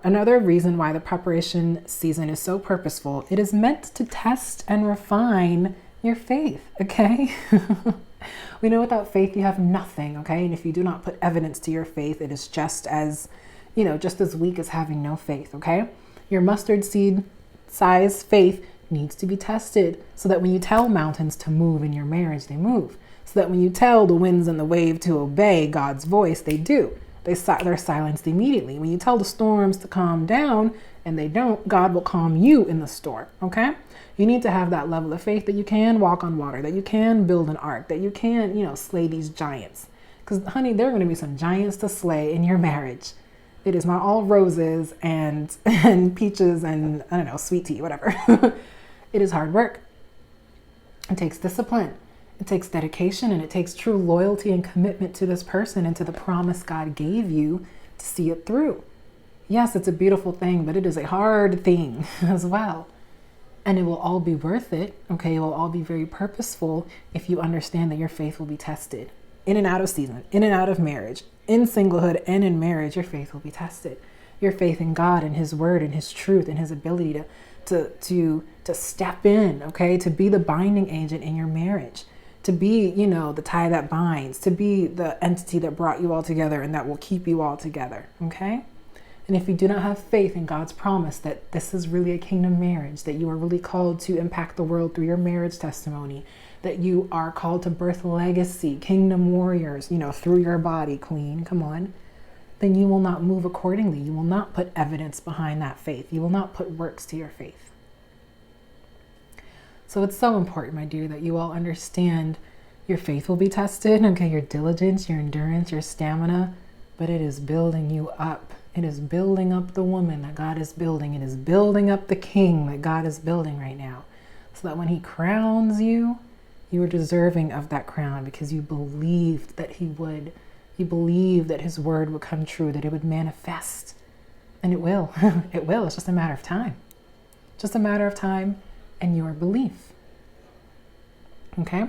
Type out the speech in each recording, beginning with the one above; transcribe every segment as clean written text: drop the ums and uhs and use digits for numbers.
Another reason why the preparation season is so purposeful, it is meant to test and refine your faith, okay? We know without faith you have nothing, okay? And if you do not put evidence to your faith, it is just as weak as having no faith, okay? Your mustard seed size faith needs to be tested so that when you tell mountains to move in your marriage, they move. So that when you tell the winds and the wave to obey God's voice, they do. They're silenced immediately. When you tell the storms to calm down and they don't, God will calm you in the storm, okay? You need to have that level of faith that you can walk on water, that you can build an ark, that you can, slay these giants. Because, honey, there are going to be some giants to slay in your marriage. It is not all roses and peaches and, I don't know, sweet tea, whatever. It is hard work. It takes discipline. It takes dedication, and it takes true loyalty and commitment to this person and to the promise God gave you to see it through. Yes, it's a beautiful thing, but it is a hard thing as well. And it will all be worth it, okay? It will all be very purposeful if you understand that your faith will be tested. In and out of season, in and out of marriage, in singlehood and in marriage, your faith will be tested. Your faith in God and His word and His truth and His ability to step in, okay? To be the binding agent in your marriage. To be, the tie that binds, to be the entity that brought you all together and that will keep you all together, okay? And if you do not have faith in God's promise that this is really a kingdom marriage, that you are really called to impact the world through your marriage testimony, that you are called to birth legacy, kingdom warriors, through your body, queen, come on, then you will not move accordingly. You will not put evidence behind that faith. You will not put works to your faith. So it's so important, my dear, that you all understand your faith will be tested, okay? Your diligence, your endurance, your stamina, but it is building you up. It is building up the woman that God is building. It is building up the king that God is building right now. So that when He crowns you, you are deserving of that crown because you believed that He would. You believed that His word would come true, that it would manifest. And it will. It will. It's just a matter of time. Just a matter of time and your belief. Okay?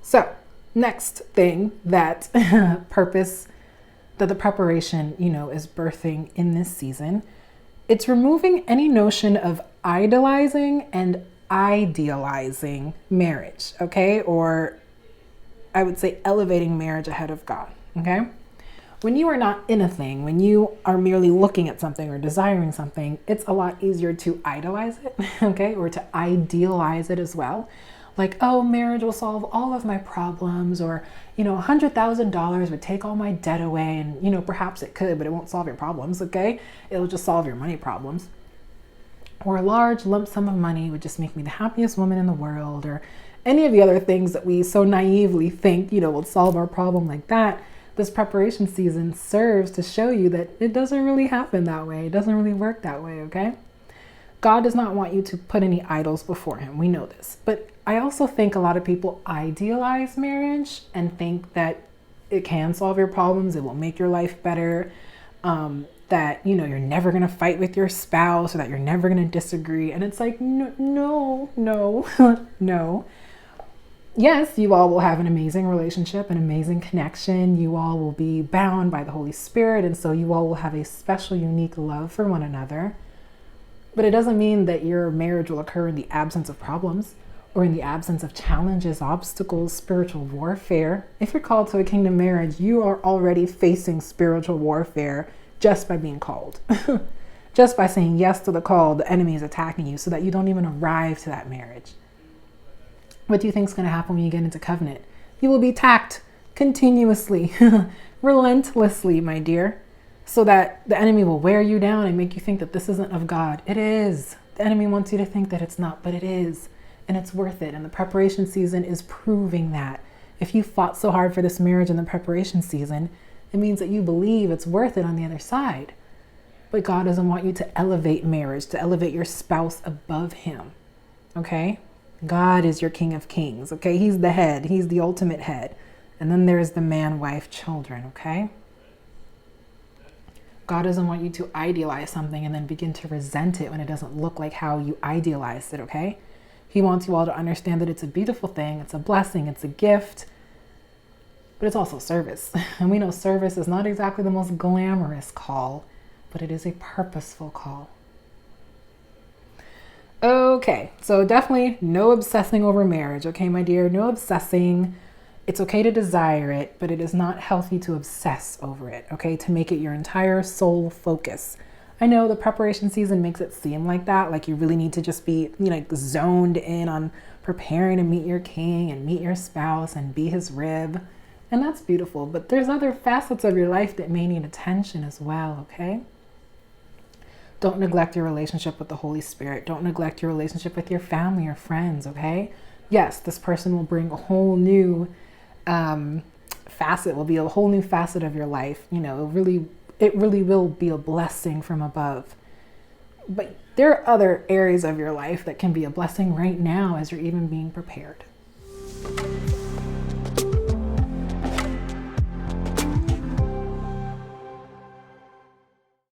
So, next thing that that the preparation, is birthing in this season, it's removing any notion of idolizing and idealizing marriage, okay? Or I would say elevating marriage ahead of God, okay? When you are not in a thing, when you are merely looking at something or desiring something, it's a lot easier to idolize it, okay? Or to idealize it as well. Like, oh, marriage will solve all of my problems, or, $100,000 would take all my debt away. And, perhaps it could, but it won't solve your problems, okay? It'll just solve your money problems. Or a large lump sum of money would just make me the happiest woman in the world, or any of the other things that we so naively think, will solve our problem like that. This preparation season serves to show you that it doesn't really happen that way. It doesn't really work that way, okay? God does not want you to put any idols before Him. We know this. But I also think a lot of people idealize marriage and think that it can solve your problems. It will make your life better. That, you're never going to fight with your spouse, or that you're never going to disagree. And it's like, no. No. Yes, you all will have an amazing relationship, an amazing connection. You all will be bound by the Holy Spirit. And so you all will have a special, unique love for one another. But it doesn't mean that your marriage will occur in the absence of problems, or in the absence of challenges, obstacles, spiritual warfare. If you're called to a kingdom marriage, you are already facing spiritual warfare just by being called. Just by saying yes to the call, the enemy is attacking you so that you don't even arrive to that marriage. What do you think is going to happen when you get into covenant? You will be attacked continuously, relentlessly, my dear, so that the enemy will wear you down and make you think that this isn't of God. It is. The enemy wants you to think that it's not, but it is. And it's worth it. And the preparation season is proving that. If you fought so hard for this marriage in the preparation season, it means that you believe it's worth it on the other side. But God doesn't want you to elevate marriage, to elevate your spouse above Him. Okay? God is your King of Kings. Okay? He's the head. He's the ultimate head. And then there's the man, wife, children. Okay? God doesn't want you to idealize something and then begin to resent it when it doesn't look like how you idealized it. Okay? He wants you all to understand that it's a beautiful thing. It's a blessing. It's a gift. But it's also service. And we know service is not exactly the most glamorous call. but it is a purposeful call. Okay, so definitely no obsessing over marriage, okay, my dear? No obsessing. It's okay to desire it, but it is not healthy to obsess over it, okay? To make it your entire soul focus. I know the preparation season makes it seem like that, like you really need to just be, like zoned in on preparing to meet your king and meet your spouse and be his rib. And that's beautiful, but there's other facets of your life that may need attention as well, okay? Don't neglect your relationship with the Holy Spirit. Don't neglect your relationship with your family or friends, okay? Yes, this person will bring a whole new facet, will be a whole new facet of your life. It really will be a blessing from above. But there are other areas of your life that can be a blessing right now as you're even being prepared.